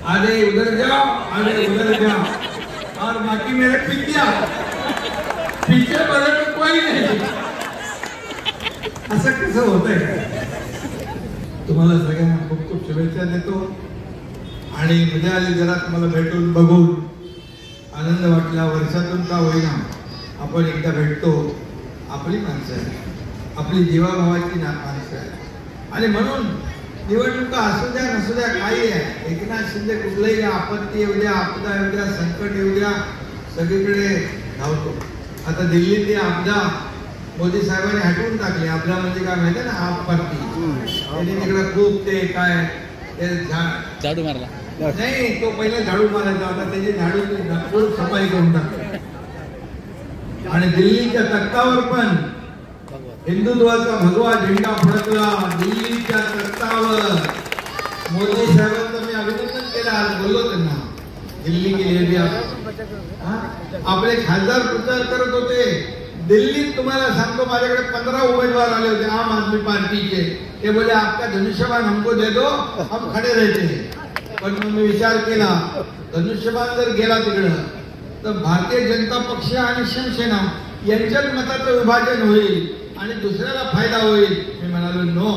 आधे उधर जाओ आधे उधर जाओ और बाकी मेरे पीछे बड़े में कोई नहीं। असं कसं होतंय? तुम्हाला सगळ्यांना खूप खूप शुभेच्छा देतो आणि मजा आली जरा तुम्हाला भेटून बघून आनंद वाटला। वर्षातून का होईना आपण एकदा भेटतो। आपली माणसं आहे, आपली जीवाभावाची माणसं आहे आणि म्हणून निवडणुका असू द्या नसू द्या काही आहे, एकनाथ शिंदे कुठलंही आपत्ती येऊ द्या, आपदा येऊ द्या, संकट येऊ द्या, सगळीकडे धावतो। आता दिल्लीतली आपदा मोदी साहेबांनी हटवून टाकली। आपदा म्हणजे काय माहिती ना, आपत्ती त्यांनी तिकडे खूप ते काय ते झाडू मारला नाही, तो पहिला झाडू मारायचा होता, त्याची झाडू सफाई करून टाकली। आणि दिल्लीच्या तख्तावर पण हिंदुत्वाचा भगवा झेंडा फडकला। दिल्लीच्या तख्तावर मोदी साहेबांचं मी अभिनंदन केलं, आज बोललो त्यांना दिल्ली के लिए आपले खासदार प्रचार करत होते दिल्लीत। तुम्हाला सांगतो माझ्याकडे 15 उमेदवार आले होते आम आदमी पार्टी के। ते बोले आपका धनुष्यबाण हमको दे दो, हम खड़े रहते। पण मी विचार केला धनुष्यबाण जर गेला तिकडं तर भारतीय जनता पक्ष आणि शिवसेना यांच्यात मताचं विभाजन होईल आणि दुसऱ्याला फायदा होईल। मी म्हणालो नो।